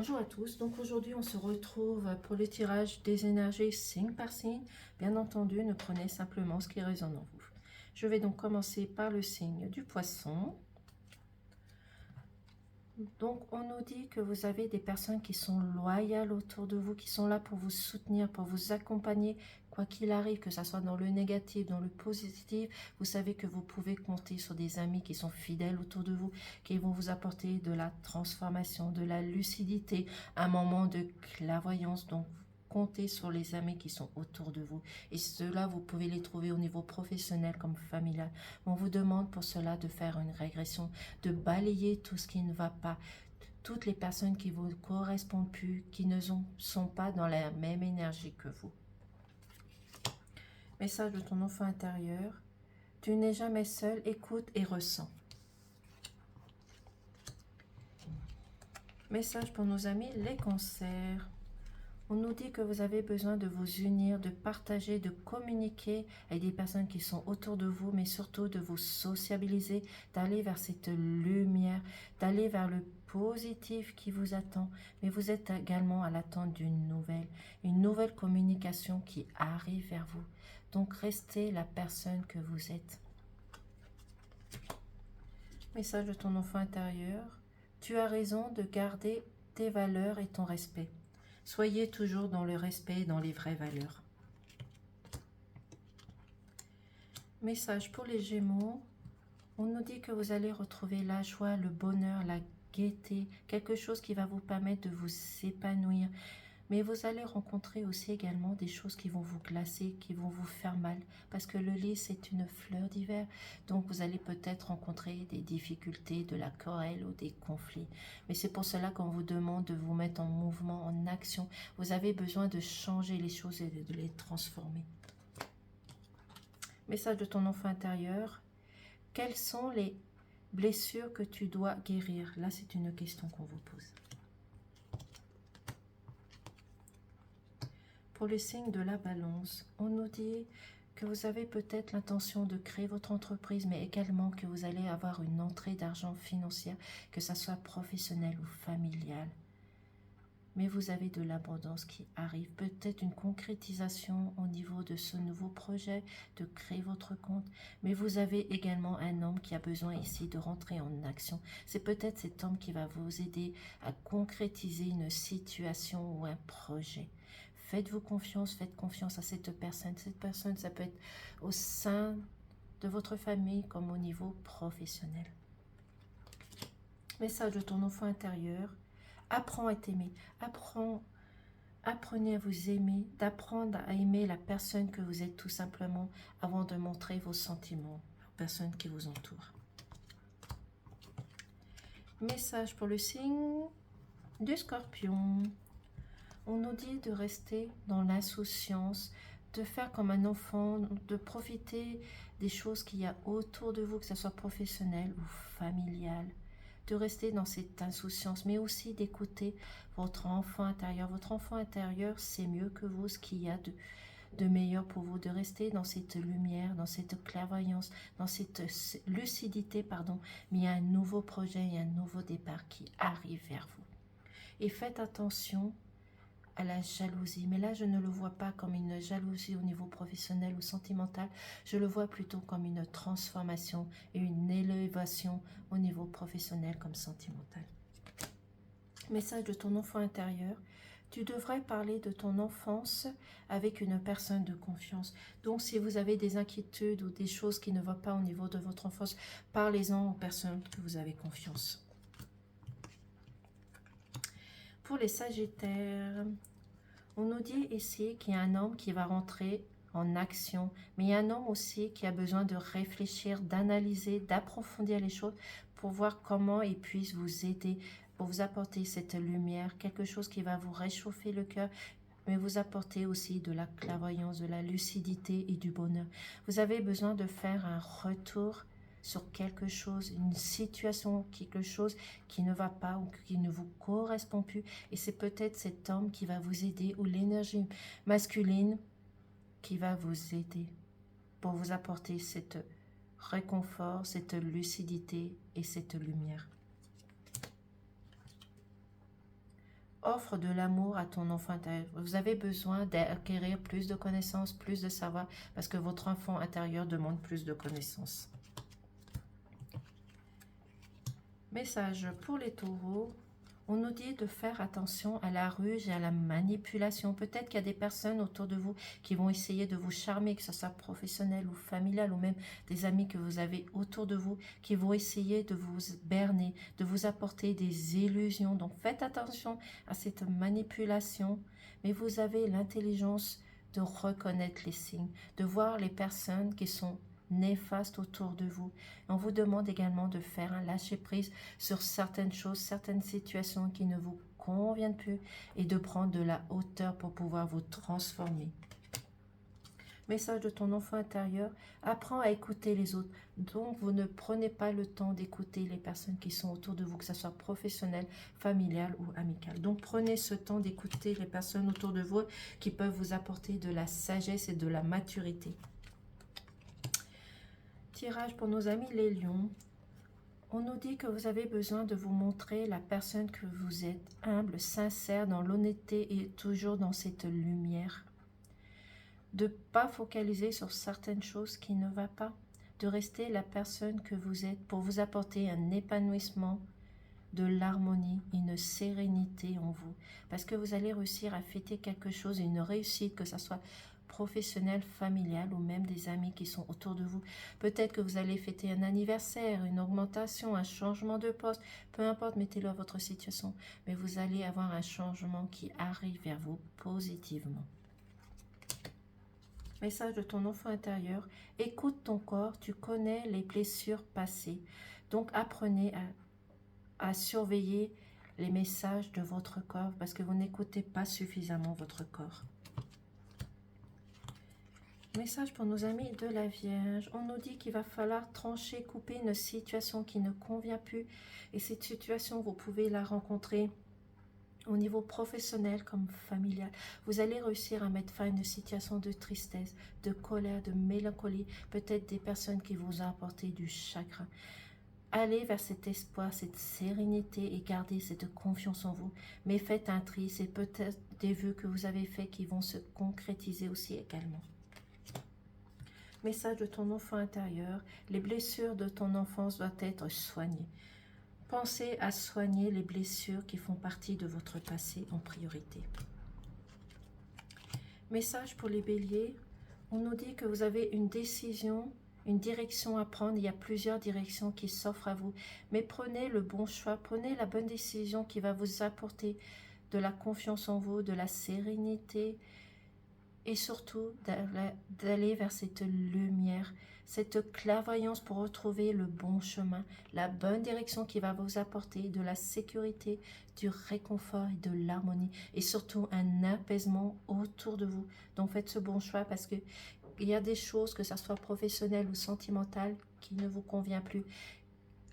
Bonjour à tous, donc aujourd'hui on se retrouve pour le tirage des énergies signe par signe. Bien entendu, ne prenez simplement ce qui résonne en vous. Je vais donc commencer par le signe du poisson. Donc on nous dit que vous avez des personnes qui sont loyales autour de vous, qui sont là pour vous soutenir, pour vous accompagner, quoi qu'il arrive, que ce soit dans le négatif, dans le positif. Vous savez que vous pouvez compter sur des amis qui sont fidèles autour de vous, qui vont vous apporter de la transformation, de la lucidité, un moment de clairvoyance. Donc comptez sur les amis qui sont autour de vous. Et cela, vous pouvez les trouver au niveau professionnel comme familial. On vous demande pour cela de faire une régression, de balayer tout ce qui ne va pas, toutes les personnes qui ne vous correspondent plus, qui ne sont pas dans la même énergie que vous. Message de ton enfant intérieur. Tu n'es jamais seul, écoute et ressens. Message pour nos amis, les cancers. On nous dit que vous avez besoin de vous unir, de partager, de communiquer avec des personnes qui sont autour de vous, mais surtout de vous sociabiliser, d'aller vers cette lumière, d'aller vers le positif qui vous attend. Mais vous êtes également à l'attente d'une nouvelle communication qui arrive vers vous. Donc restez la personne que vous êtes. Message de ton enfant intérieur. Tu as raison de garder tes valeurs et ton respect. Soyez toujours dans le respect et dans les vraies valeurs. Message pour les Gémeaux. On nous dit que vous allez retrouver la joie, le bonheur, la gaieté, quelque chose qui va vous permettre de vous épanouir. Mais vous allez rencontrer aussi également des choses qui vont vous glacer, qui vont vous faire mal. Parce que le lys, c'est une fleur d'hiver. Donc vous allez peut-être rencontrer des difficultés, de la querelle ou des conflits. Mais c'est pour cela qu'on vous demande de vous mettre en mouvement, en action. Vous avez besoin de changer les choses et de les transformer. Message de ton enfant intérieur. Quelles sont les blessures que tu dois guérir? Là, c'est une question qu'on vous pose. Pour le signe de la balance, on nous dit que vous avez peut-être l'intention de créer votre entreprise, mais également que vous allez avoir une entrée d'argent financière, que ça soit professionnel ou familial. Mais vous avez de l'abondance qui arrive, peut-être une concrétisation au niveau de ce nouveau projet, de créer votre compte. Mais vous avez également un homme qui a besoin ici de rentrer en action. C'est peut-être cet homme qui va vous aider à concrétiser une situation ou un projet. Faites-vous confiance, faites confiance à cette personne. Cette personne, ça peut être au sein de votre famille comme au niveau professionnel. Message de ton enfant intérieur. Apprends à t'aimer. Apprenez à vous aimer, d'apprendre à aimer la personne que vous êtes tout simplement avant de montrer vos sentiments aux personnes qui vous entourent. Message pour le signe du Scorpion. On nous dit de rester dans l'insouciance, de faire comme un enfant, de profiter des choses qu'il y a autour de vous, que ce soit professionnel ou familial. De rester dans cette insouciance, mais aussi d'écouter votre enfant intérieur. Votre enfant intérieur sait mieux que vous ce qu'il y a de meilleur pour vous, de rester dans cette lumière, dans cette clairvoyance, dans cette lucidité, pardon. Mais il y a un nouveau projet, il y a un nouveau départ qui arrive vers vous. Et faites attention à la jalousie, mais là je ne le vois pas comme une jalousie au niveau professionnel ou sentimental, je le vois plutôt comme une transformation et une élévation au niveau professionnel comme sentimental. Message de ton enfant intérieur. Tu devrais parler de ton enfance avec une personne de confiance. Donc si vous avez des inquiétudes ou des choses qui ne vont pas au niveau de votre enfance, parlez-en aux personnes que vous avez confiance. Pour les Sagittaires, on nous dit ici qu'il y a un homme qui va rentrer en action, mais il y a un homme aussi qui a besoin de réfléchir, d'analyser, d'approfondir les choses pour voir comment il puisse vous aider, pour vous apporter cette lumière, quelque chose qui va vous réchauffer le cœur, mais vous apporter aussi de la clairvoyance, de la lucidité et du bonheur. Vous avez besoin de faire un retour sur quelque chose, une situation, quelque chose qui ne va pas ou qui ne vous correspond plus. Et c'est peut-être cet homme qui va vous aider ou l'énergie masculine qui va vous aider pour vous apporter cette réconfort, cette lucidité et cette lumière. offre de l'amour à ton enfant intérieur. Vous avez besoin d'acquérir plus de connaissances, plus de savoir, parce que votre enfant intérieur demande plus de connaissances. Message pour les taureaux. On nous dit de faire attention à la ruse et à la manipulation. Peut-être qu'il y a des personnes autour de vous qui vont essayer de vous charmer, que ce soit professionnel ou familial, ou même des amis que vous avez autour de vous, qui vont essayer de vous berner, de vous apporter des illusions. Donc faites attention à cette manipulation, mais vous avez l'intelligence de reconnaître les signes, de voir les personnes qui sont néfastes autour de vous. On vous demande également de faire un lâcher-prise sur certaines choses, certaines situations qui ne vous conviennent plus et de prendre de la hauteur pour pouvoir vous transformer. Message de ton enfant intérieur, apprends à écouter les autres. Donc, vous ne prenez pas le temps d'écouter les personnes qui sont autour de vous, que ce soit professionnel, familial ou amical. Donc, prenez ce temps d'écouter les personnes autour de vous qui peuvent vous apporter de la sagesse et de la maturité. Tirage pour nos amis les lions. On nous dit que vous avez besoin de vous montrer la personne que vous êtes, humble, sincère, dans l'honnêteté et toujours dans cette lumière. De ne pas focaliser sur certaines choses qui ne vont pas, de rester la personne que vous êtes pour vous apporter un épanouissement, de l'harmonie, une sérénité en vous. Parce que vous allez réussir à fêter quelque chose, une réussite, que ce soit professionnel, familial ou même des amis qui sont autour de vous. Peut-être que vous allez fêter un anniversaire, une augmentation, un changement de poste, peu importe, mettez-le à votre situation, mais vous allez avoir un changement qui arrive vers vous positivement. Message de ton enfant intérieur, écoute ton corps, tu connais les blessures passées, donc apprenez à surveiller les messages de votre corps parce que vous n'écoutez pas suffisamment votre corps. Message pour nos amis de la Vierge. On nous dit qu'il va falloir trancher, couper une situation qui ne convient plus. Et cette situation, vous pouvez la rencontrer au niveau professionnel comme familial. Vous allez réussir à mettre fin à une situation de tristesse, de colère, de mélancolie. Peut-être des personnes qui vous ont apporté du chagrin. Allez vers cet espoir, cette sérénité et gardez cette confiance en vous. Mais faites un tri, c'est peut-être des vœux que vous avez faits qui vont se concrétiser aussi également. Message de ton enfant intérieur, les blessures de ton enfance doivent être soignées. Pensez à soigner les blessures qui font partie de votre passé en priorité. Message pour les béliers, on nous dit que vous avez une décision, une direction à prendre. Il y a plusieurs directions qui s'offrent à vous, mais prenez le bon choix, prenez la bonne décision qui va vous apporter de la confiance en vous, de la sérénité, et surtout d'aller vers cette lumière, cette clairvoyance pour retrouver le bon chemin, la bonne direction qui va vous apporter de la sécurité, du réconfort et de l'harmonie et surtout un apaisement autour de vous. Donc faites ce bon choix parce que il y a des choses, que ce soit professionnelles ou sentimentales, qui ne vous conviennent plus.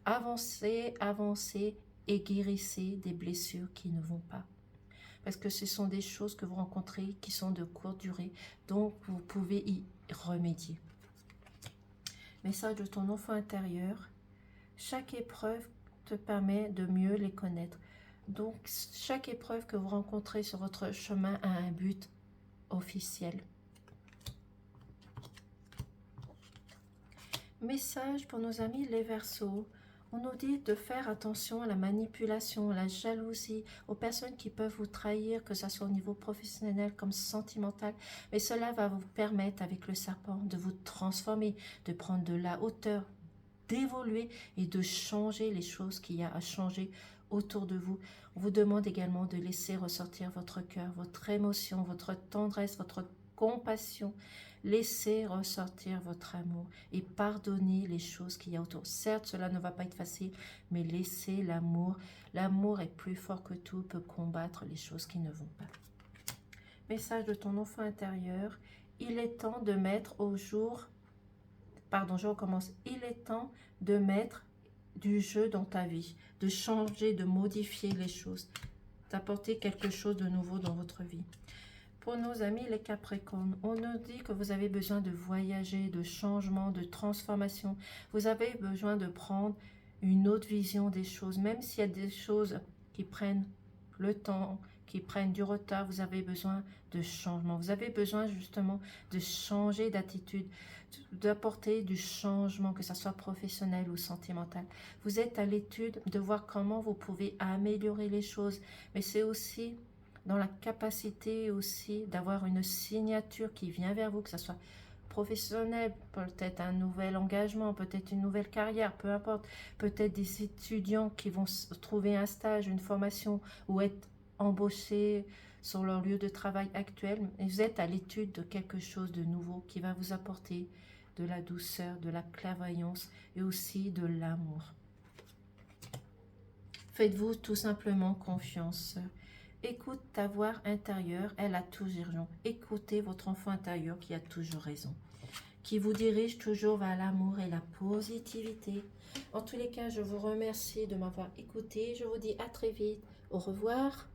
Avancez, avancez et guérissez des blessures qui ne vont pas. Parce que ce sont des choses que vous rencontrez qui sont de courte durée, donc vous pouvez y remédier. Message de ton enfant intérieur, chaque épreuve te permet de mieux les connaître. Donc chaque épreuve que vous rencontrez sur votre chemin a un but officiel. Message pour nos amis les Verseaux. On nous dit de faire attention à la manipulation, à la jalousie, aux personnes qui peuvent vous trahir, que ce soit au niveau professionnel comme sentimental. Mais cela va vous permettre, avec le serpent, de vous transformer, de prendre de la hauteur, d'évoluer et de changer les choses qu'il y a à changer autour de vous. On vous demande également de laisser ressortir votre cœur, votre émotion, votre tendresse, votre compassion. Laissez ressortir votre amour et pardonnez les choses qu'il y a autour. Certes, cela ne va pas être facile, mais laissez l'amour. L'amour est plus fort que tout, peut combattre les choses qui ne vont pas. Message de ton enfant intérieur. Il est temps de mettre au jour... Pardon, je recommence. Il est temps de mettre du jeu dans ta vie, de changer, de modifier les choses, d'apporter quelque chose de nouveau dans votre vie. Pour nos amis les Capricornes, on nous dit que vous avez besoin de voyager, de changement, de transformation. Vous avez besoin de prendre une autre vision des choses, même s'il y a des choses qui prennent le temps, qui prennent du retard, vous avez besoin de changement. Vous avez besoin justement de changer d'attitude, d'apporter du changement, que ce soit professionnel ou sentimental. Vous êtes à l'étude de voir comment vous pouvez améliorer les choses, mais c'est aussi dans la capacité aussi d'avoir une signature qui vient vers vous, que ce soit professionnel, peut-être un nouvel engagement, peut-être une nouvelle carrière, peu importe, peut-être des étudiants qui vont trouver un stage, une formation ou être embauchés sur leur lieu de travail actuel. Et vous êtes à l'étude de quelque chose de nouveau qui va vous apporter de la douceur, de la clairvoyance et aussi de l'amour. Faites-vous tout simplement confiance. Écoute ta voix intérieure, elle a toujours raison. Écoutez votre enfant intérieur qui a toujours raison, qui vous dirige toujours vers l'amour et la positivité. En tous les cas, je vous remercie de m'avoir écouté. Je vous dis à très vite. Au revoir.